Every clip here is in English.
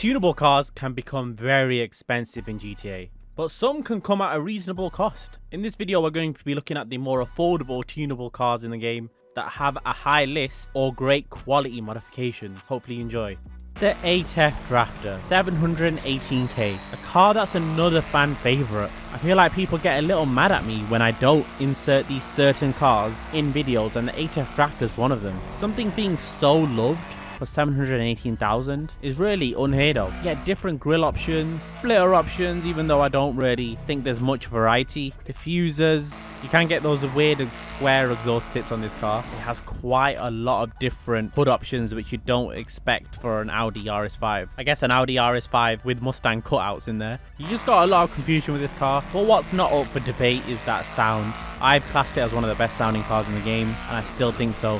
Tunable cars can become very expensive in GTA, but some can come at a reasonable cost. In this video, we're going to be looking at the more affordable tunable cars in the game that have a high list or great quality modifications. Hopefully you enjoy. The ATEF Drafter, 718k, a car that's another fan favorite. I feel like people get a little mad at me when I don't insert these certain cars in videos, and the ATEF Drafter is one of them. Something being so loved for 718,000 is really unheard of. You get different grille options, splitter options, even though I don't really think there's much variety. Diffusers, you can get those weird square exhaust tips on this car. It has quite a lot of different hood options which you don't expect for an Audi RS5. I guess an Audi RS5 with Mustang cutouts in there. You just got a lot of confusion with this car, but what's not up for debate is that sound. I've classed it as one of the best sounding cars in the game, and I still think so.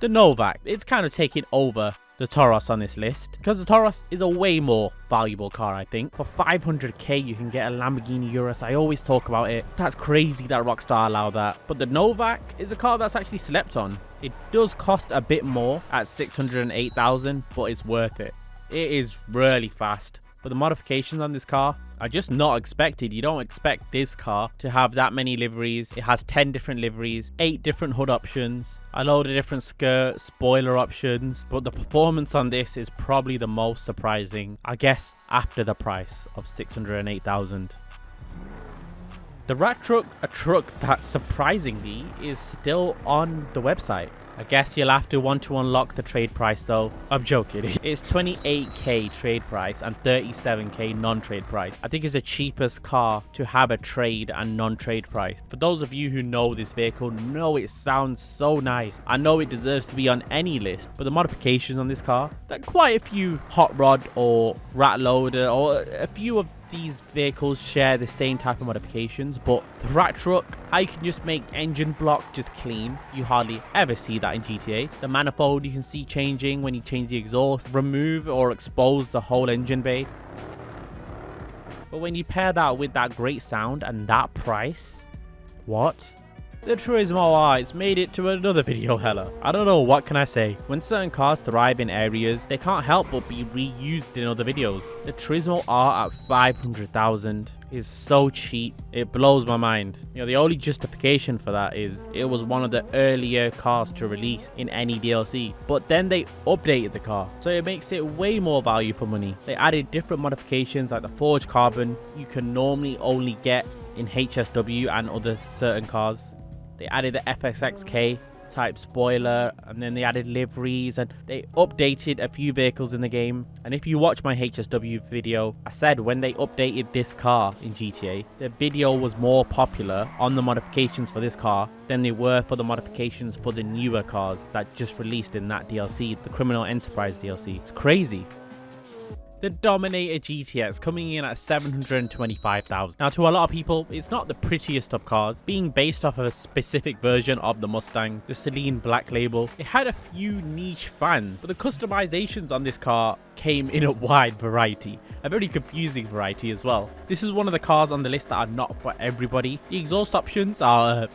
The Novak, it's kind of taking over the Toros on this list, because the Toros is a way more valuable car, I think. For 500k you can get a Lamborghini Urus. I always talk about it. That's crazy that Rockstar allowed that. But the Novak is a car that's actually slept on. It does cost a bit more at 608,000, but it's worth it. It is really fast. But the modifications on this car are just not expected. You don't expect this car to have that many liveries. It has 10 different liveries, 8 different hood options, a load of different skirt, spoiler options. But the performance on this is probably the most surprising, I guess, after the price of 608,000. The Rat Truck, a truck that surprisingly is still on the website. I guess you'll have to want to unlock the trade price though. I'm joking. It's 28k trade price and 37k non-trade price. I think it's the cheapest car to have a trade and non-trade price. For those of you who know this vehicle, know it sounds so nice. I know it deserves to be on any list, but the modifications on this car, that quite a few hot rod or rat loader or a few of these vehicles share the same type of modifications, but the Rat Truck, how you can just make engine block just clean, you hardly ever see that in GTA. The manifold you can see changing when you change the exhaust, remove or expose the whole engine bay. But when you pair that with that great sound and that price, what? The Turismo R, it's made it to another video hella. I don't know, what can I say? When certain cars thrive in areas, they can't help but be reused in other videos. The Turismo R at 500,000 is so cheap, it blows my mind. You know, the only justification for that is it was one of the earlier cars to release in any DLC. But then they updated the car, so it makes it way more value for money. They added different modifications like the forged carbon you can normally only get in HSW and other certain cars. They added the FXXK type spoiler, and then they added liveries, and they updated a few vehicles in the game. And if you watch my HSW video, I said when they updated this car in GTA, the video was more popular on the modifications for this car than they were for the modifications for the newer cars that just released in that DLC, the Criminal Enterprise DLC. It's crazy. The Dominator GTX coming in at 725,000. Now, to a lot of people, it's not the prettiest of cars, being based off of a specific version of the Mustang, the Celine Black Label. It had a few niche fans, but the customizations on this car came in a wide variety, a very confusing variety as well. This is one of the cars on the list that are not for everybody. The exhaust options are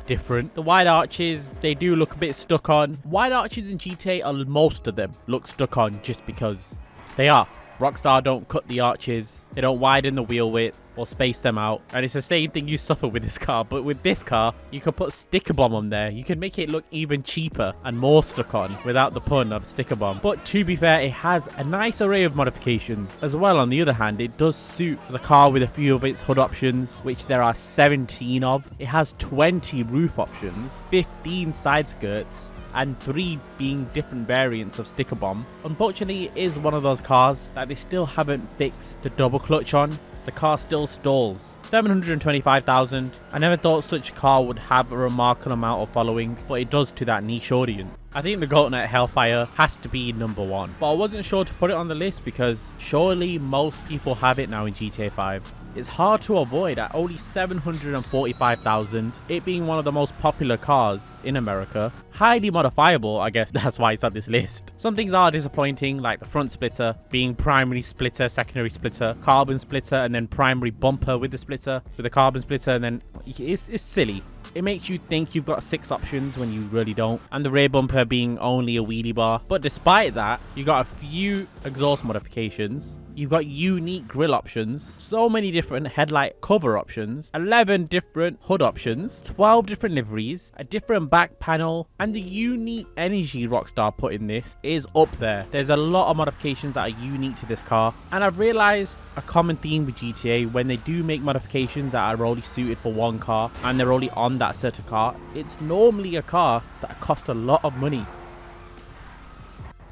different. The wide arches, they do look a bit stuck on. Wide arches in GTA, most of them look stuck on just because they are. Rockstar don't cut the arches, they don't widen the wheel width or space them out, and it's the same thing you suffer with this car. But with this car, you can put sticker bomb on there. You can make it look even cheaper and more stuck on without the pun of sticker bomb. But to be fair, it has a nice array of modifications as well. On the other hand, it does suit the car with a few of its hood options, which there are 17 of. It has 20 roof options, 15 side skirts, and 3 being different variants of sticker bomb. Unfortunately, it is one of those cars that they still haven't fixed the double clutch on. The car still stalls. 725,000. I never thought such a car would have a remarkable amount of following, but it does to that niche audience. I think the GoldenEye Hellfire has to be number 1, but I wasn't sure to put it on the list because surely most people have it now in GTA 5. It's hard to avoid at only 745,000, it being one of the most popular cars in America. Highly modifiable, I guess that's why it's on this list. Some things are disappointing, like the front splitter being primary splitter, secondary splitter, carbon splitter, and then primary bumper with the splitter, with the carbon splitter, and then it's silly. It makes you think you've got 6 options when you really don't, and the rear bumper being only a wheelie bar. But despite that, you got a few exhaust modifications. You've got unique grille options, so many different headlight cover options, 11 different hood options, 12 different liveries, a different back panel, and the unique energy Rockstar put in this is up there. There's a lot of modifications that are unique to this car, and I've realized a common theme with GTA: when they do make modifications that are only suited for one car and they're only on that certain car, it's normally a car that costs a lot of money.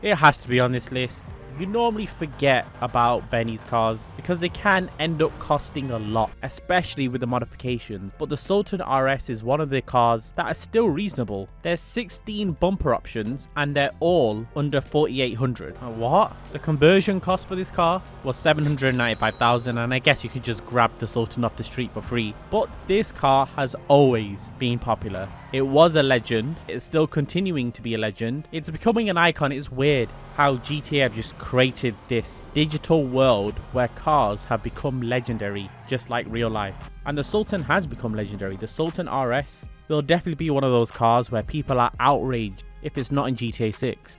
It has to be on this list. You normally forget about Benny's cars because they can end up costing a lot, especially with the modifications. But the Sultan RS is one of the cars that are still reasonable. There's 16 bumper options and they're all under 4,800. What? The conversion cost for this car was 795,000, and I guess you could just grab the Sultan off the street for free. But this car has always been popular. It was a legend. It's still continuing to be a legend. It's becoming an icon. It's weird how GTA have just created this digital world where cars have become legendary, just like real life. And the Sultan has become legendary. The Sultan RS will definitely be one of those cars where people are outraged if it's not in GTA 6.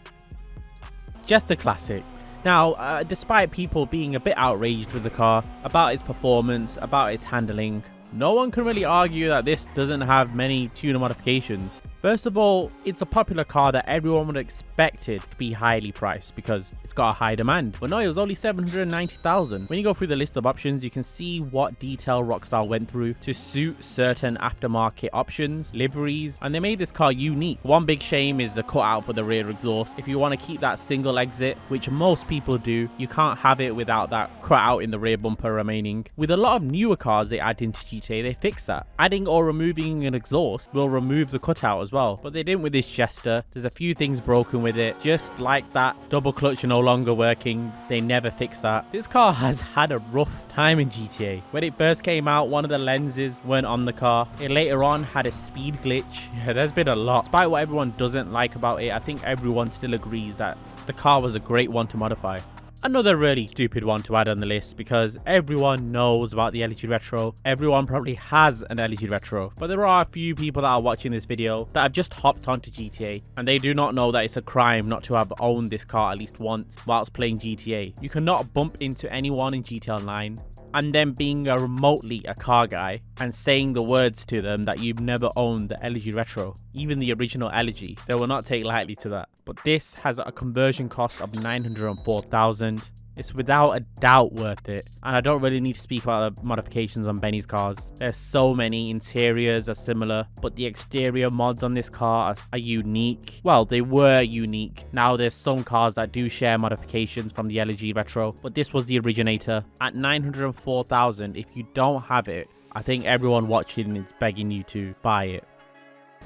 Just a classic. Now, despite people being a bit outraged with the car, about its performance, about its handling, no one can really argue that this doesn't have many tuner modifications. First of all, it's a popular car that everyone would expect it to be highly priced because it's got a high demand. But no, it was only 790,000. When you go through the list of options, you can see what detail Rockstar went through to suit certain aftermarket options, liveries, and they made this car unique. One big shame is the cutout for the rear exhaust. If you want to keep that single exit, which most people do, you can't have it without that cutout in the rear bumper remaining. With a lot of newer cars they add into GTA, they fix that. Adding or removing an exhaust will remove the cutout as well, but they didn't with this Jester. There's a few things broken with it, just like that double clutch no longer working. They never fixed that. This car has had a rough time in GTA. When it first came out, one of the lenses weren't on the car. It later on had a speed glitch. Yeah, there's been a lot. Despite what everyone doesn't like about it, I think everyone still agrees that the car was a great one to modify. Another really stupid one to add on the list because everyone knows about the LG Retro. Everyone probably has an LG Retro, but there are a few people that are watching this video that have just hopped onto GTA and they do not know that it's a crime not to have owned this car at least once whilst playing GTA. You cannot bump into anyone in GTA Online and then being remotely a car guy and saying the words to them that you've never owned the LG Retro, even the original LG. They will not take lightly to that. But this has a conversion cost of 904,000. It's without a doubt worth it, and I don't really need to speak about the modifications on Benny's cars. There's so many. Interiors are similar, but the exterior mods on this car are unique. Well, they were unique. Now there's some cars that do share modifications from the LG Retro, but this was the originator. At 904,000, if you don't have it, I think everyone watching is begging you to buy it.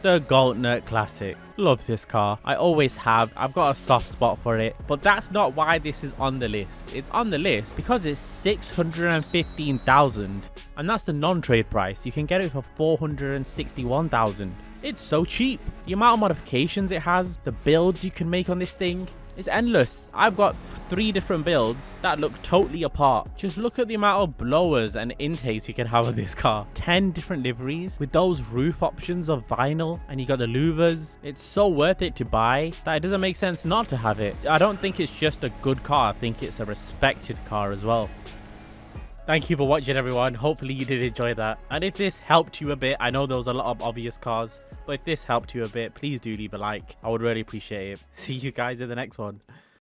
The Goltner Classic. Loves this car. I always have. I've got a soft spot for it. But that's not why this is on the list. It's on the list because it's 615,000. And that's the non-trade price. You can get it for 461,000. It's so cheap. The amount of modifications it has, the builds you can make on this thing, it's endless. I've got 3 different builds that look totally apart. Just look at the amount of blowers and intakes you can have with this car. 10 different liveries with those roof options of vinyl, and you got the louvers. It's so worth it to buy that it doesn't make sense not to have it. I don't think it's just a good car. I think it's a respected car as well. Thank you for watching, everyone. Hopefully you did enjoy that. And if this helped you a bit, I know there was a lot of obvious cars, but if this helped you a bit, please do leave a like. I would really appreciate it. See you guys in the next one.